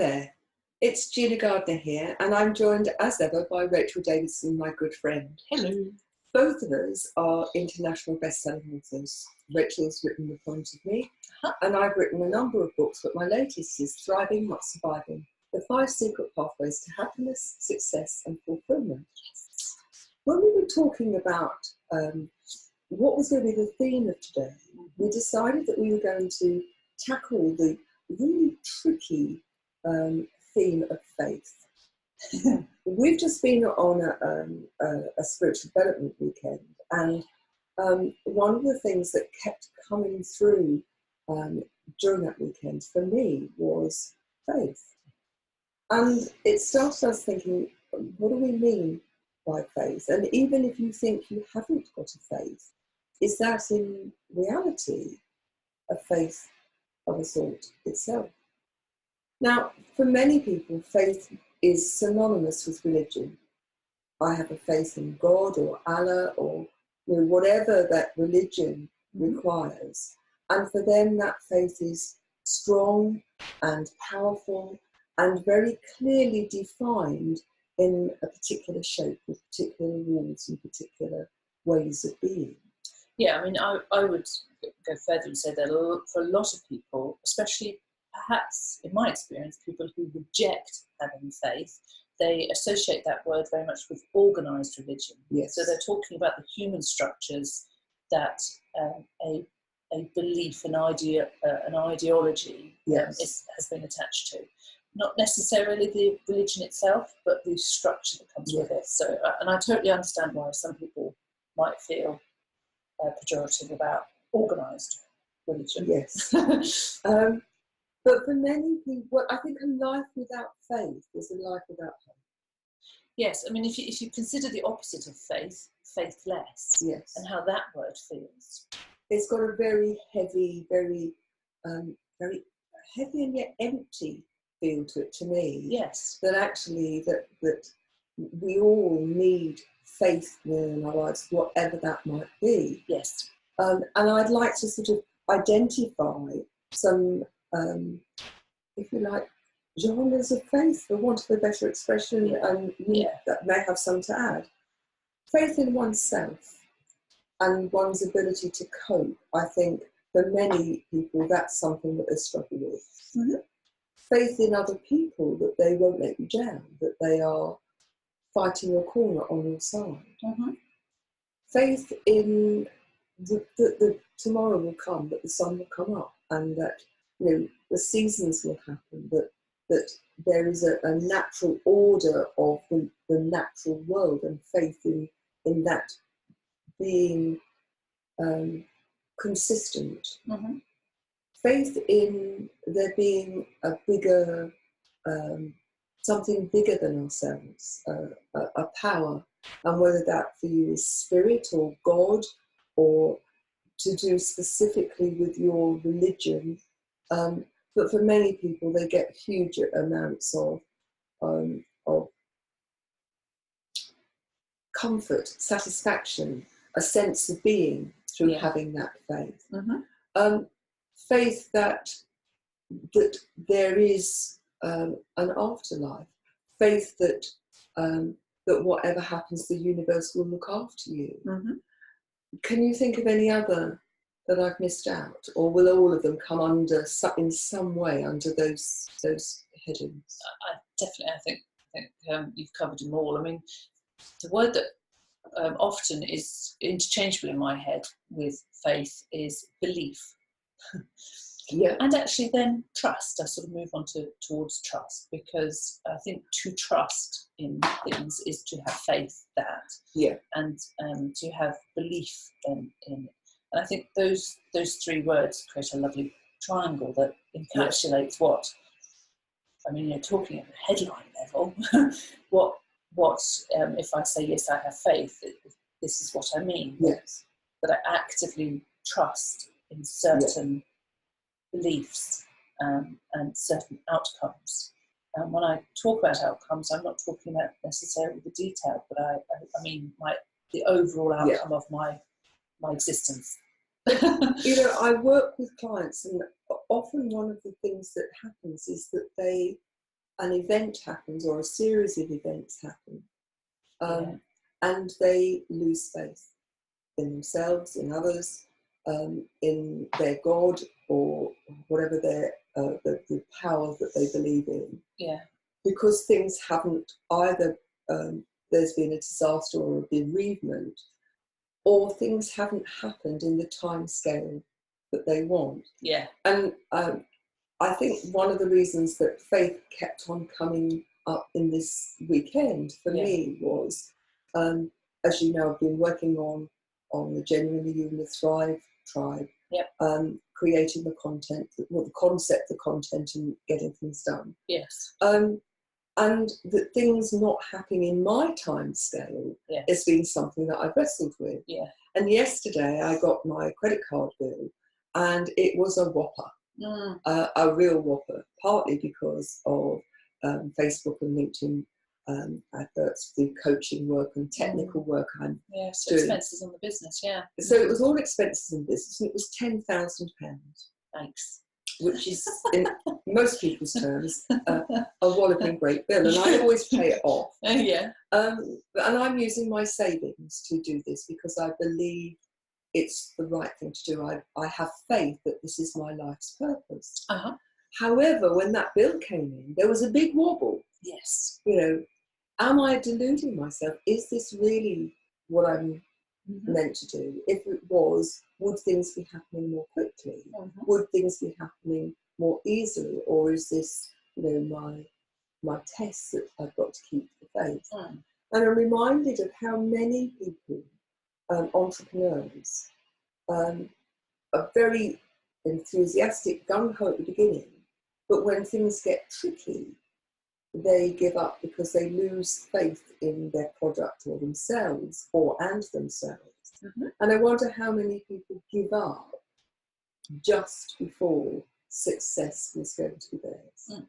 there, it's Gina Gardner here, and I'm joined as ever by Rachel Davidson, my good friend. Hello. Both of us are international best-selling authors. Rachel's written The Point of Me, and I've written a number of books, but my latest is Thriving, Not Surviving, The 5 Secret Pathways to Happiness, Success and Fulfillment. When we were talking about what was going to be the theme of today, we decided that we were going to tackle the really tricky theme of faith. We've just been on a spiritual development weekend, and one of the things that kept coming through during that weekend for me was faith. And it started us thinking, what do we mean by faith? And even if you think you haven't got a faith, is that in reality a faith of a sort itself? Now, for many people, faith is synonymous with religion. I have a faith in God or Allah or whatever that religion requires. And for them, that faith is strong and powerful and very clearly defined in a particular shape with particular rules and particular ways of being. Yeah, I mean, I would go further and say that for a lot of people, especially perhaps in my experience, people who reject having faith, they associate that word very much with organised religion. Yes. So they're talking about the human structures that a belief, an ideology has been attached to. Not necessarily the religion itself, but the structure that comes with it. So, and I totally understand why some people might feel pejorative about organised religion. Yes. But for many people, I think a life without faith is a life without hope. Yes, I mean, if you consider the opposite of faith, faithless, yes, and how that word feels. It's got a very heavy, very heavy and yet empty feel to it, to me. Yes. That actually, that we all need faith in our lives, whatever that might be. Yes. And I'd like to sort of identify some, if you like, genres of faith, for want of a better expression, and that may have some to add. Faith in oneself and one's ability to cope, I think, for many people, that's something that they struggle with. Mm-hmm. Faith in other people, that they won't let you down, that they are fighting your corner on your side. Mm-hmm. Faith in that tomorrow will come, that the sun will come up, and that the seasons will happen, that there is a natural order of the natural world, and faith in that being consistent. Mm-hmm. Faith in there being a bigger, something bigger than ourselves, a power, and whether that for you is spirit or God, or to do specifically with your religion. But for many people, they get huge amounts of comfort, satisfaction, a sense of being through having that faith. Mm-hmm. Faith that there is an afterlife. Faith that that whatever happens, the universe will look after you. Mm-hmm. Can you think of any other that I've missed out, or will all of them come under in some way under those headings? I think you've covered them all. I mean, the word that often is interchangeable in my head with faith is belief. Yeah. And actually then trust. I sort of move on towards trust, because I think to trust in things is to have faith that. Yeah. And to have belief in it. And I think those three words create a lovely triangle that encapsulates what, I mean, you're talking at the headline level, what if I say, yes, I have faith, this is what I mean. Yes. That I actively trust in certain beliefs and certain outcomes. And when I talk about outcomes, I'm not talking about necessarily the detail, but I mean the overall outcome of my existence. I work with clients, and often one of the things that happens is that they an event happens or a series of events happen, and they lose faith in themselves, in others, in their God or whatever the power that they believe in. Yeah. Because things haven't either, there's been a disaster or a bereavement, or things haven't happened in the time scale that they want. Yeah. And I think one of the reasons that faith kept on coming up in this weekend for me was, as you know, I've been working on the Genuinely You and the Thrive tribe, creating the content, the concept, the content, and getting things done. Yes. And that things not happening in my time scale has been something that I've wrestled with. Yeah. And yesterday I got my credit card bill, and it was a whopper. A real whopper, partly because of Facebook and LinkedIn adverts, the coaching work and technical work I'm so doing. Expenses on the business, So it was all expenses in business, and it was £10,000. Thanks. Which is, in most people's terms, a walloping great bill, and I always pay it off. And I'm using my savings to do this because I believe it's the right thing to do. I have faith that this is my life's purpose. However, when that bill came in, there was a big wobble. Yes. You know, am I deluding myself? Is this really what I'm meant to do? If it was, would things be happening more quickly? Would things be happening more easily? Or is this, my test that I've got to keep the faith? And I'm reminded of how many people, entrepreneurs, are very enthusiastic, gung-ho at the beginning, but when things get tricky, they give up because they lose faith in their product or themselves themselves. And I wonder how many people give up just before success was going to be theirs.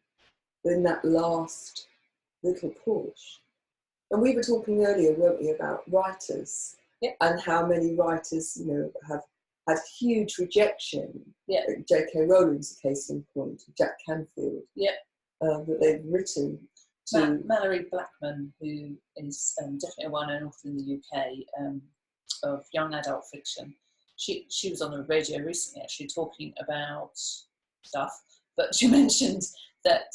In that last little push. And we were talking earlier, weren't we, about writers and how many writers, have had huge rejection. J.K. Rowling's a case in point, Jack Canfield. That they've written to Mallory Blackman, who is definitely a well-known author in the UK of young adult fiction. She was on the radio recently, actually, talking about stuff. But she mentioned that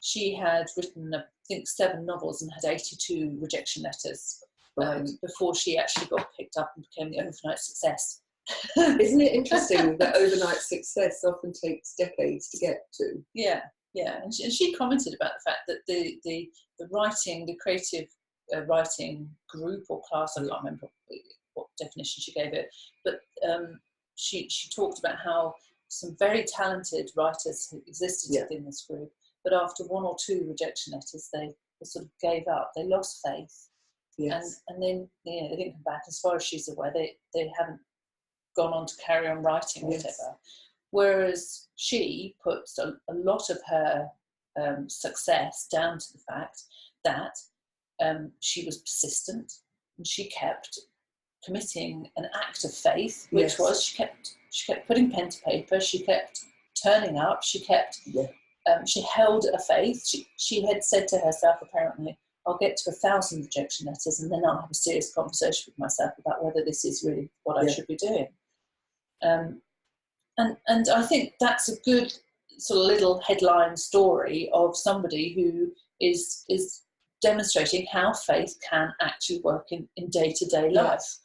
she had written, I think, 7 novels and had 82 rejection letters before she actually got picked up and became the overnight success. Isn't it interesting that overnight success often takes decades to get to? Yeah, and she commented about the fact that the writing, the creative writing group or class, I can't remember what definition she gave it, but she talked about how some very talented writers who existed within this group, but after 1 or 2 rejection letters, they sort of gave up. They lost faith, and then they didn't come back. As far as she's aware, they haven't gone on to carry on writing or whatever. Whereas she puts a lot of her success down to the fact that she was persistent and she kept committing an act of faith, which was she kept putting pen to paper, she kept turning up, she kept she held a faith. She had said to herself, apparently, I'll get to 1,000 rejection letters and then I'll have a serious conversation with myself about whether this is really what I should be doing. And I think that's a good sort of little headline story of somebody who is demonstrating how faith can actually work in day-to-day life.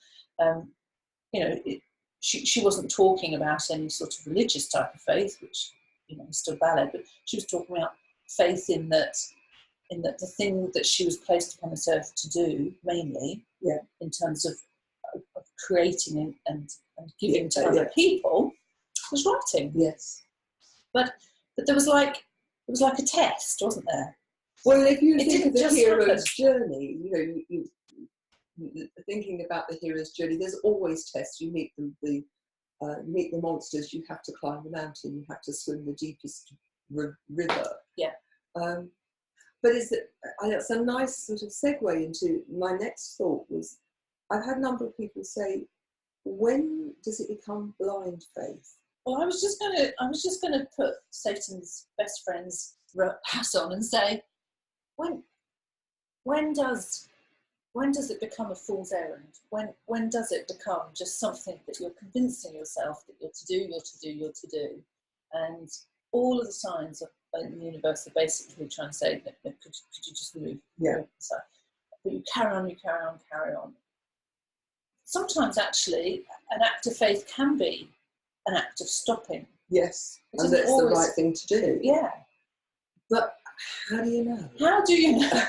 She wasn't talking about any sort of religious type of faith, which is still valid, but she was talking about faith in that the thing that she was placed upon this earth to do, mainly, in terms of creating and giving to other people, was writing. But there was like a test, wasn't there? Well, if you think of the hero's journey, you thinking about the hero's journey, there's always tests. You meet the monsters, you have to climb the mountain, you have to swim the deepest river. But it's a nice sort of segue into my next thought. Was I've had a number of people say, when does it become blind faith? Well, I was just going to put Satan's best friend's pass on and say, when does it become a fool's errand? When does it become just something that you're convincing yourself that you're to do? And all of the signs in the universe are basically trying to say, could you just move? Yeah. But you carry on. Sometimes actually an act of faith can be an act of stopping. Yes, and that's always the right thing to do. Yeah. But how do you know? How do you know?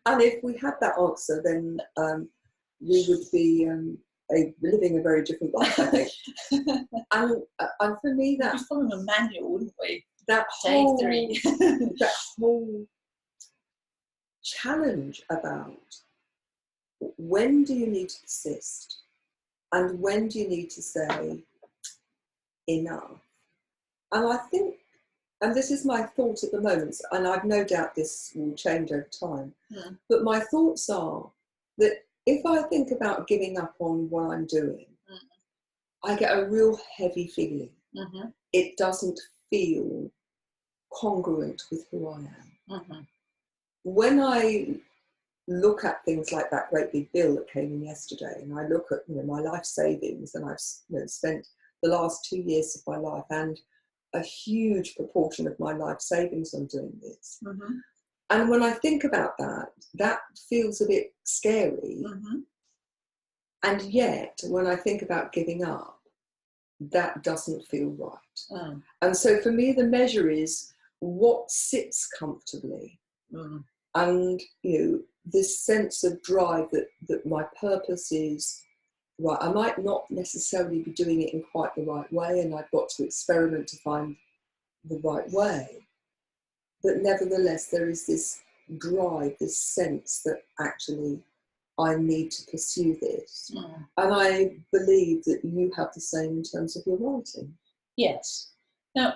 And if we had that answer, then we would be living a very different life, I think. and for me, we'd be following a manual, wouldn't we? That whole, that whole challenge about when do you need to persist and when do you need to say enough. And I think, and this is my thought at the moment, and I've no doubt this will change over time, but my thoughts are that if I think about giving up on what I'm doing, I get a real heavy feeling. It doesn't feel congruent with who I am. When I look at things like that great big bill that came in yesterday, and I look at my life savings, and I've spent the last 2 years of my life and a huge proportion of my life savings on doing this. And when I think about that, that feels a bit scary. And yet, when I think about giving up, that doesn't feel right. And so for me, the measure is what sits comfortably. And, this sense of drive that my purpose is, right, I might not necessarily be doing it in quite the right way, and I've got to experiment to find the right way. But nevertheless, there is this drive, this sense that actually I need to pursue this. And I believe that you have the same in terms of your writing. Yes. Now,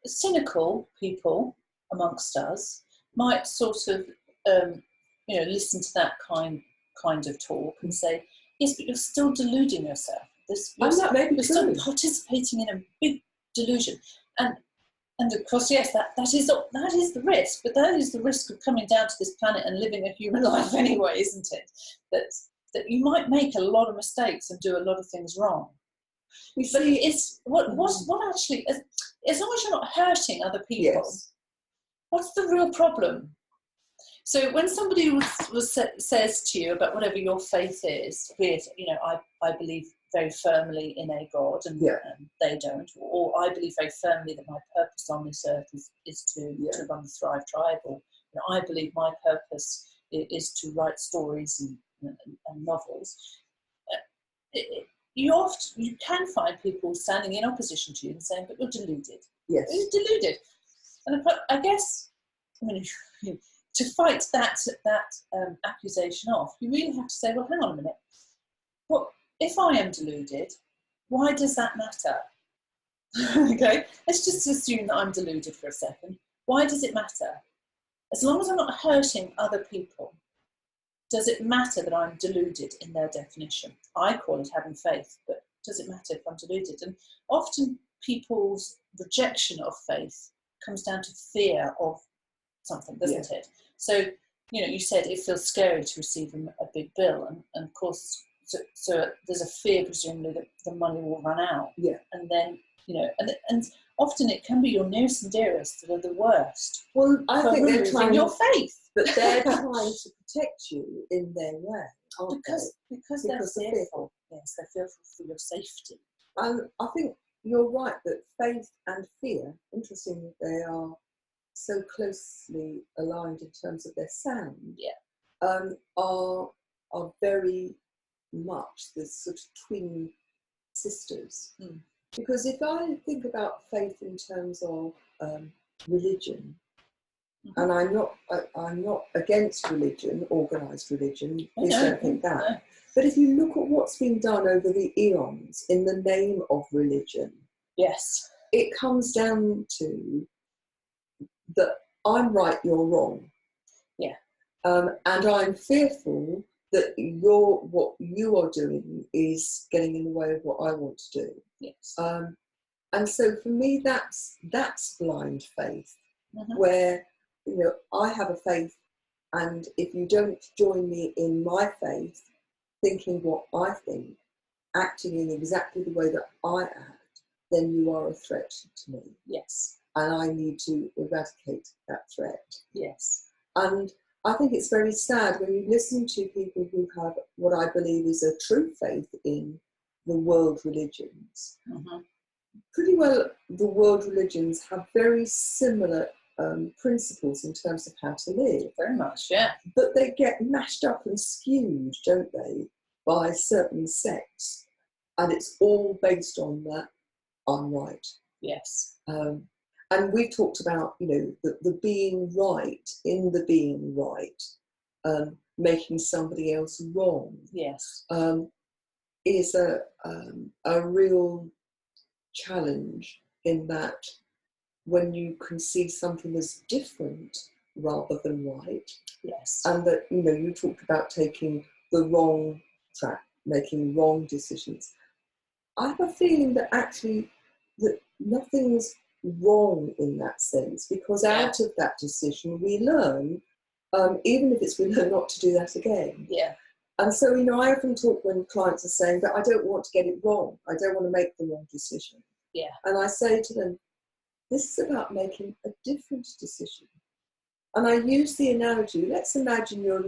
cynical people amongst us might sort of, listen to that kind of talk and say, yes, but you're still deluding yourself. You're still participating in a big delusion. And of course, yes, that is the risk, but that is the risk of coming down to this planet and living a human life anyway, isn't it? That you might make a lot of mistakes and do a lot of things wrong. But it's what actually, as long as you're not hurting other people, what's the real problem? So when somebody says to you about whatever your faith is, be it, I believe very firmly in a God and they don't, or I believe very firmly that my purpose on this earth is to run the Thrive Tribe, or I believe my purpose is to write stories and novels. You can find people standing in opposition to you and saying, but you're deluded. Yes. You're deluded. And I guess, to fight that accusation off, you really have to say, well, hang on a minute. What if I am deluded? Why does that matter? Okay, let's just assume that I'm deluded for a second. Why does it matter? As long as I'm not hurting other people, does it matter that I'm deluded in their definition? I call it having faith, but does it matter if I'm deluded? And often people's rejection of faith comes down to fear of something, doesn't it? So, you said it feels scary to receive a big bill, and of course, so there's a fear, presumably, that the money will run out. And then, and often it can be your nearest and dearest that are the worst. Well, I think they're trying your faith, but they're trying to protect you in their way, aren't they? Because they're fearful. Yes, they're fearful for your safety. And I think you're right that faith and fear, interestingly, they are so closely aligned in terms of their sound, are very much this sort of twin sisters. Because if I think about faith in terms of religion, and I'm not against religion, organised religion, please don't think that. No. But if you look at what's been done over the eons in the name of religion, it comes down to that I'm right, you're wrong. And I'm fearful that what you are doing is getting in the way of what I want to do. And so for me, that's blind faith. where, you know, I have a faith, and if you don't join me in my faith, thinking what I think, acting in exactly the way that I act, then you are a threat to me. Yes. And I need to eradicate that threat. Yes. And I think it's very sad when you listen to people who have what I believe is a true faith in the world religions. Pretty well the world religions have very similar principles in terms of how to live. Very much, yeah. But they get mashed up and skewed, don't they, by certain sects. And it's all based on that, I'm right. Yes. And we talked about, you know, the being right, in the being right, making somebody else wrong. Yes. Is a real challenge, in that when you can see something as different rather than right. Yes. And that, you know, you talked about taking the wrong track, making wrong decisions. I have a feeling that actually that nothing's wrong in that sense, because out of that decision we learn, even if it's we learn not to do that again. Yeah. And so, you know, I often talk when clients are saying that I don't want to get it wrong, I don't want to make the wrong decision. Yeah. And I say to them, this is about making a different decision. And I use the analogy, let's imagine you're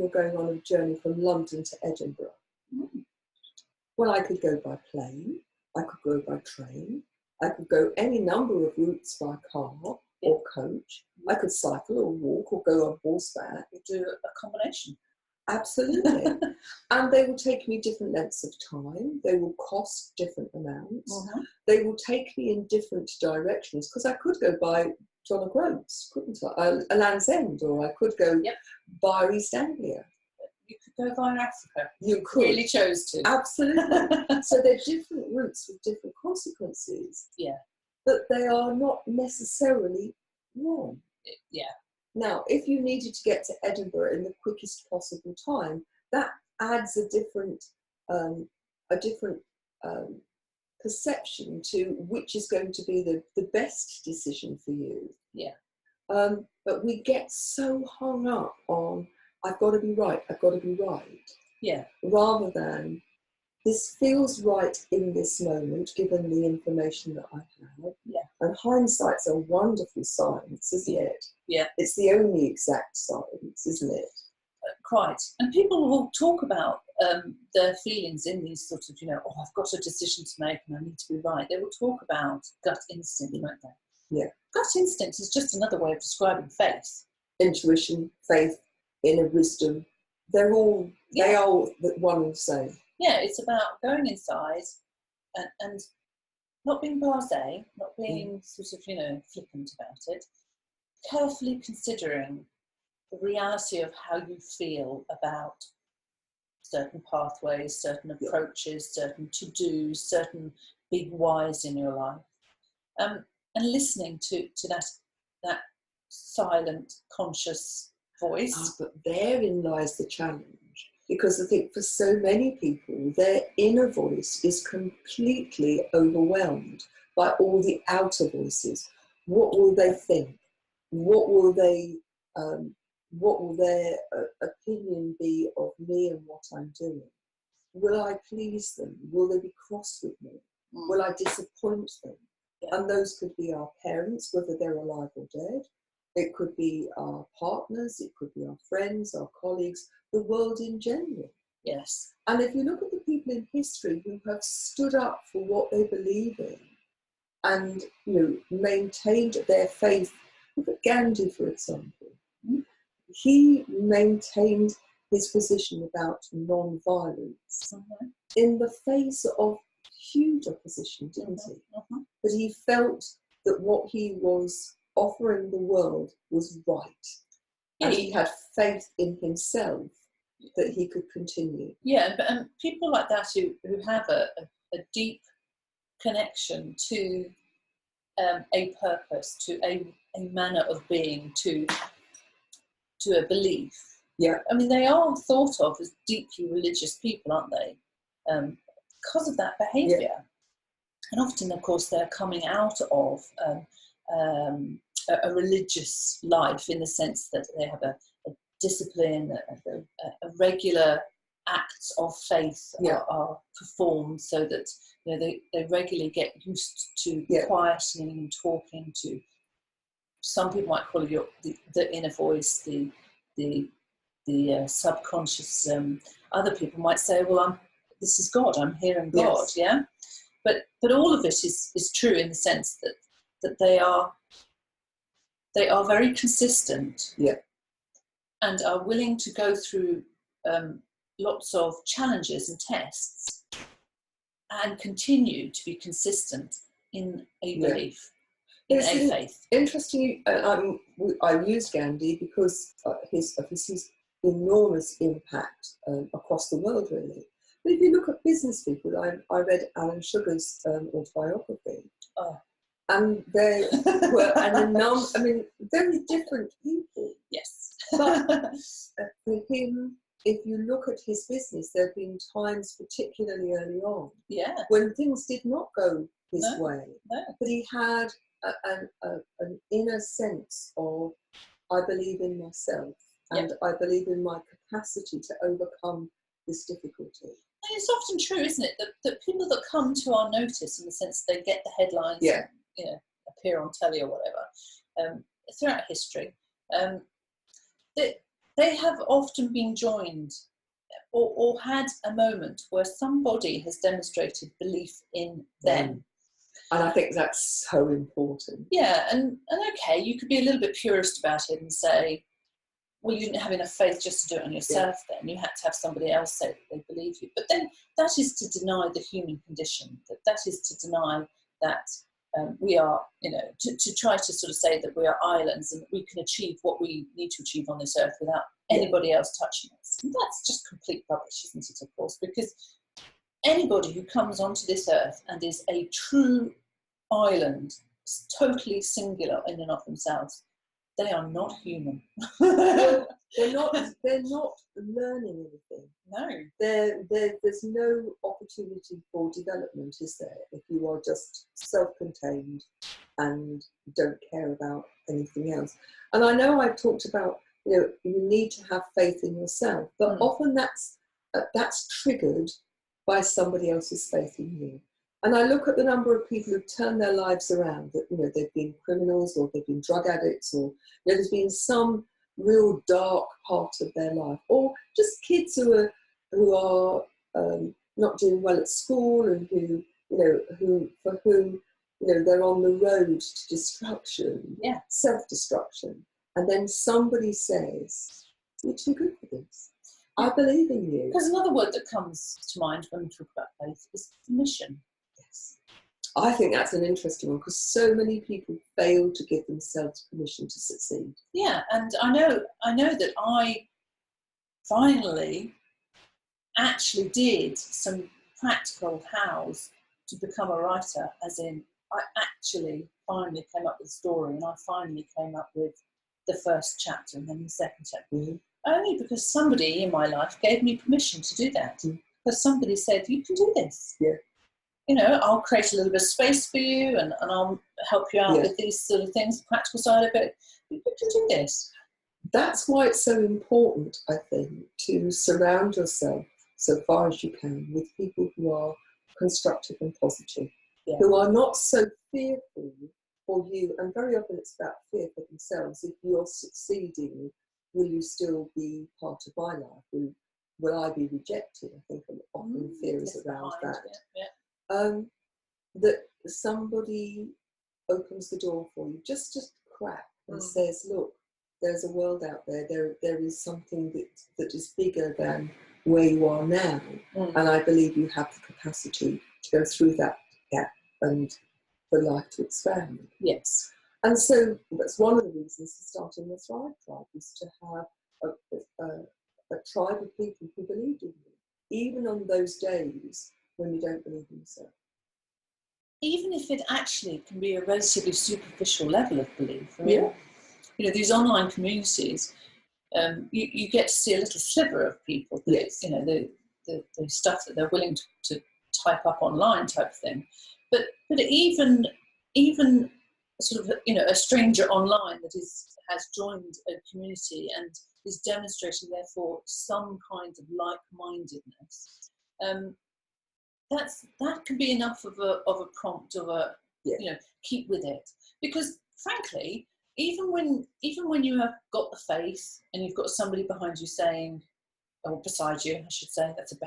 going on a journey from London to Edinburgh. Well, I could go by plane, I could go by train, I could go any number of routes by car or coach, I could cycle or walk or go on horseback. Do a combination. Absolutely. And they will take me different lengths of time, they will cost different amounts, they will take me in different directions, because I could go by John O'Groats, couldn't I? A Land's End, or I could go via East Anglia. You could go via Africa. You could. Really chose to. Absolutely. So they're different routes with different consequences. Yeah. But they are not necessarily wrong. Yeah. Now, if you needed to get to Edinburgh in the quickest possible time, that adds a different perception to which is going to be the best decision for you. Yeah. But we get so hung up on, I've got to be right, I've got to be right. Yeah. Rather than, this feels right in this moment, given the information that I have. Yeah. And hindsight's a wonderful science, isn't it? Yeah. It's the only exact science, isn't it? Quite. And people will talk about their feelings in these sort of, you know, oh, I've got a decision to make and I need to be right. They will talk about gut instinct, won't they? Yeah. Gut instinct is just another way of describing faith. Intuition, faith, inner wisdom, they are one and the same. Yeah, it's about going inside and not being blasé, not being sort of, you know, flippant about it, carefully considering the reality of how you feel about certain pathways, certain approaches, certain to-dos, certain big whys in your life, and listening to that silent, conscious voice. But therein lies the challenge. Because I think for so many people, their inner voice is completely overwhelmed by all the outer voices. What will they think? What will their opinion be of me and what I'm doing? Will I please them? Will they be cross with me? Will I disappoint them? Yeah. And those could be our parents, whether they're alive or dead. It could be our partners, it could be our friends, our colleagues, the world in general. Yes. And if you look at the people in history who have stood up for what they believe in and, you know, maintained their faith, look at Gandhi, for example. He maintained his position about non-violence in the face of huge opposition, didn't he? But he felt that what he was offering the world was right. And he had faith in himself that he could continue. Yeah, but people like that who have a deep connection to a purpose, to a manner of being, to a belief. Yeah. I mean, they are thought of as deeply religious people, aren't they? Because of that behaviour. Yeah. And often, of course, they're coming out of a religious life, in the sense that they have a discipline, a regular acts of faith are performed, so that they regularly get used to quietening and talking to. Some people might call it the inner voice, the subconscious. Other people might say, well, this is God. I'm hearing God. Yes. Yeah, but all of it is true, in the sense that they are very consistent. Yeah. And are willing to go through lots of challenges and tests, and continue to be consistent in a belief, in a faith. Interesting. I use Gandhi because of his enormous impact across the world, really. But if you look at business people, I read Alan Sugar's autobiography. Oh. And they were, very different people. Yes. But for him, if you look at his business, there have been times, particularly early on, when things did not go his way. No. But he had an inner sense of, I believe in myself, and I believe in my capacity to overcome this difficulty. And it's often true, isn't it, that people that come to our notice, in the sense they get the headlines, appear on telly or whatever, throughout history, they have often been joined or had a moment where somebody has demonstrated belief in them. And I think that's so important. Yeah, and okay, you could be a little bit purist about it and say, well, you didn't have enough faith just to do it on yourself then. You had to have somebody else say that they believe you. But then that is to deny the human condition. That is to deny that we are, to try to sort of say that we are islands and that we can achieve what we need to achieve on this earth without anybody else touching us. And that's just complete rubbish, isn't it, of course? Because anybody who comes onto this earth and is a true island, totally singular in and of themselves, they are not human. They're not learning anything. No. There's no opportunity for development, is there? If you are just self-contained and don't care about anything else. And I know I've talked about, you need to have faith in yourself, but often that's triggered by somebody else's faith in you. And I look at the number of people who've turned their lives around, that, they've been criminals or they've been drug addicts, or there's been some real dark part of their life, or just kids who are not doing well at school, and for whom they're on the road to destruction, self-destruction. And then somebody says, you're too good for this. I believe in you. Because another word that comes to mind when we talk about faith is permission. I think that's an interesting one, because so many people fail to give themselves permission to succeed. Yeah, and I know that I finally actually did some practical hows to become a writer, as in I actually finally came up with a story, and I finally came up with the first chapter and then the second chapter. Mm-hmm. Only because somebody in my life gave me permission to do that. Mm-hmm. Because somebody said, you can do this. Yeah. I'll create a little bit of space for you, and I'll help you out with these sort of things, the practical side of it. You can do this. That's why it's so important, I think, to surround yourself, so far as you can, with people who are constructive and positive, who are not so fearful for you. And very often it's about fear for themselves. If you're succeeding, will you still be part of my life? Will I be rejected? I think often fear is around that. That somebody opens the door for you, just a crack, and says, look, there's a world out there. There is something that is bigger than where you are now. And I believe you have the capacity to go through that gap and for life to expand. Yes. And so that's one of the reasons for starting the Thrive Tribe, is to have a tribe of people who believe in you, even on those days when you don't believe in yourself. Even if it actually can be a relatively superficial level of belief. I mean, these online communities, you get to see a little sliver of people. That, the stuff that they're willing to type up online, type of thing. But even sort of, you know, a stranger online that has joined a community and is demonstrating, therefore, some kind of like-mindedness. That can be enough of a prompt, of a, you know, keep with it. Because frankly, even when you have got the faith and you've got somebody behind you saying, or beside you, I should say, that's a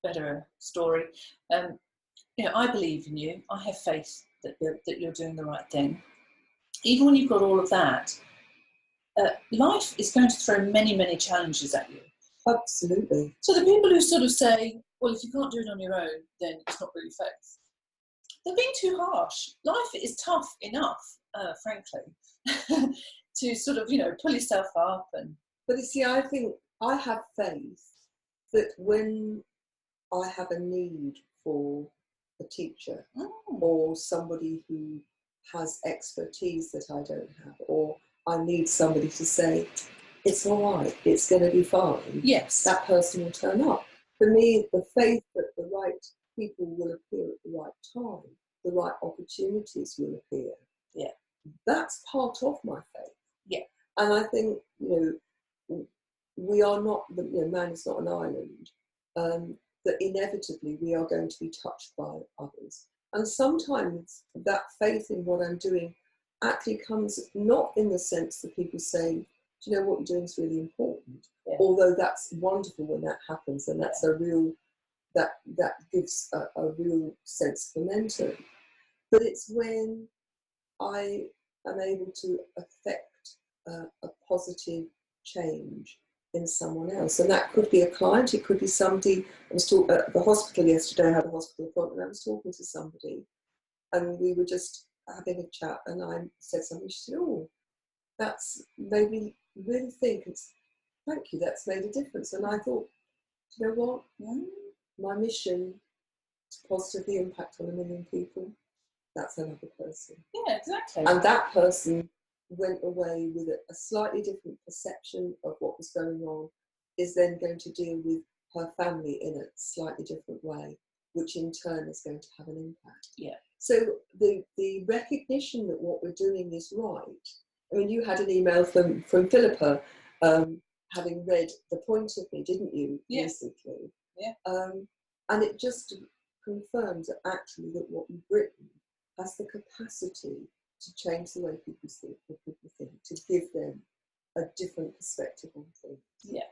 better story. You know, I believe in you. I have faith that you're doing the right thing. Even when you've got all of that, life is going to throw many, many challenges at you. Absolutely. So the people who sort of say, well, if you can't do it on your own, then it's not really faith, they're being too harsh. Life is tough enough, frankly, to sort of, you know, pull yourself up. But you see, I think I have faith that when I have a need for a teacher or somebody who has expertise that I don't have, or I need somebody to say, it's all right, it's going to be fine. Yes. That person will turn up. For me, the faith that the right people will appear at the right time, the right opportunities will appear. Yeah. That's part of my faith. Yeah. And I think, you know, we are not, you know, man is not an island, that inevitably we are going to be touched by others. And sometimes that faith in what I'm doing actually comes not in the sense that people say, do you know what you're doing is really important? Yeah. Although that's wonderful when that happens, and that's a real, that gives a real sense of momentum. But it's when I am able to affect a positive change in someone else. And that could be a client, it could be somebody. I was talking at the hospital yesterday, I had a hospital appointment, I was talking to somebody, and we were just having a chat, and I said something, she said, oh, that's made me really think, thank you, that's made a difference. And I thought, you know what, my mission to positively impact on 1 million people, that's another person. Yeah, exactly. And that person went away with a slightly different perception of what was going on, is then going to deal with her family in a slightly different way, which in turn is going to have an impact. Yeah. So the recognition that what we're doing is right. I mean, you had an email from Philippa, having read The Point of Me, didn't you, recently? Yeah. And it just confirms that actually that what you've written has the capacity to change the way people think, to give them a different perspective on things. Yeah.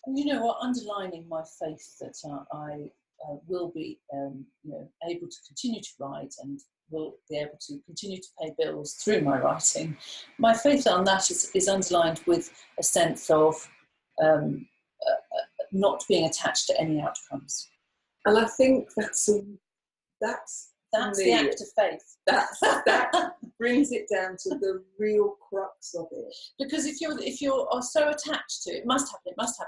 And you know what, underlining my faith that I will be you know, able to continue to write and will be able to continue to pay bills through my writing. My faith on that is underlined with a sense of not being attached to any outcomes. And I think that's the act of faith. That brings it down to the real crux of it. Because if you are so attached to it must happen, it has to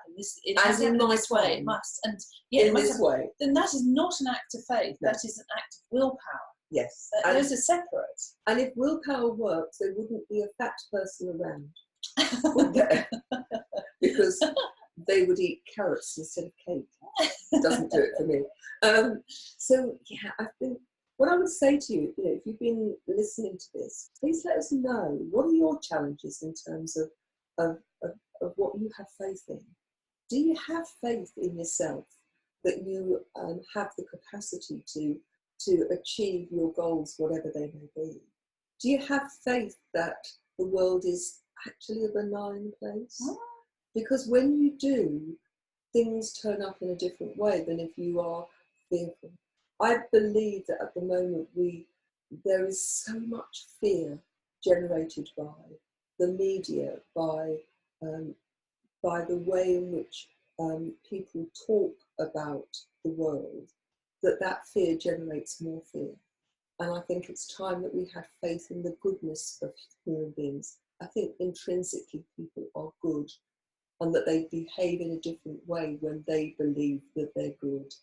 happen this way, it must, and in this way, then that is not an act of faith. No. That is an act of willpower. Yes, those are separate. And if willpower works, there wouldn't be a fat person around, would there? Because they would eat carrots instead of cake. It doesn't do it for me. So yeah, I think what I would say to you, you know, if you've been listening to this, please let us know, what are your challenges in terms of what you have faith in? Do you have faith in yourself that you have the capacity to achieve your goals, whatever they may be? Do you have faith that the world is actually a benign place? Oh. Because when you do, things turn up in a different way than if you are fearful. I believe that at the moment there is so much fear generated by the media, by the way in which people talk about the world, that fear generates more fear. And I think it's time that we have faith in the goodness of human beings. I think intrinsically people are good, and that they behave in a different way when they believe that they're good.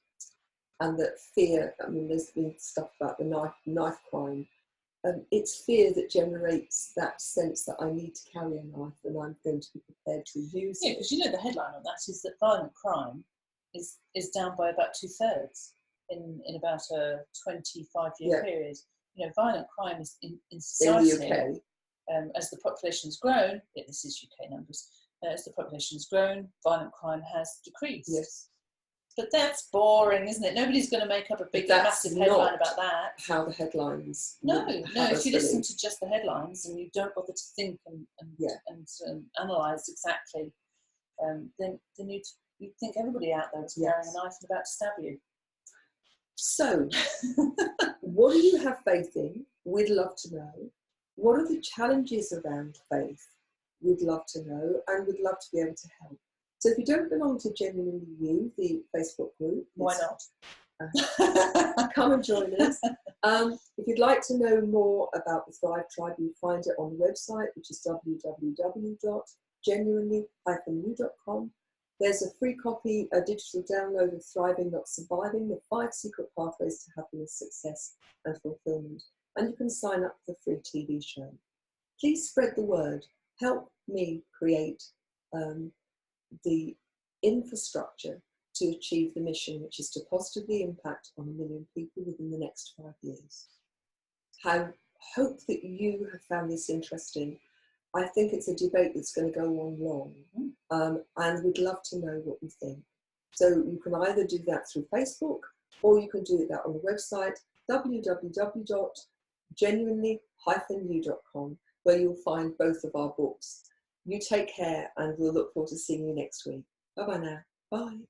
And that fear, I mean, there's been stuff about the knife crime. It's fear that generates that sense that I need to carry a knife and I'm going to be prepared to use it. Yeah, because you know the headline on that is that violent crime is down by about 2/3 in about a 25-year period. violent crime is in In society. the UK. As the population's grown, this is UK numbers, as the population's grown, violent crime has decreased. Yes. But that's boring, isn't it? Nobody's going to make up a big, massive headline about that. How the headlines. No. If you listen to just the headlines and you don't bother to think and analyse exactly, then you'd think everybody out there is carrying a knife and about to stab you. So, what do you have faith in? We'd love to know. What are the challenges around faith? We'd love to know, and we'd love to be able to help. So if you don't belong to Genuinely You, the Facebook group, why not? Come and join us. If you'd like to know more about the Thrive Tribe, you'll find it on the website, which is www.genuinely-you.com. There's a free copy, a digital download of Thriving Not Surviving, the 5 Secret Pathways to Happiness, Success and Fulfillment. And you can sign up for the free TV show. Please spread the word. Help me create the infrastructure to achieve the mission, which is to positively impact on 1 million people within the next 5 years. I hope that you have found this interesting. I think it's a debate that's going to go on long, and we'd love to know what you think. So you can either do that through Facebook, or you can do that on the website, www.genuinely-you.com, where you'll find both of our books. You take care, and we'll look forward to seeing you next week. Bye-bye now. Bye.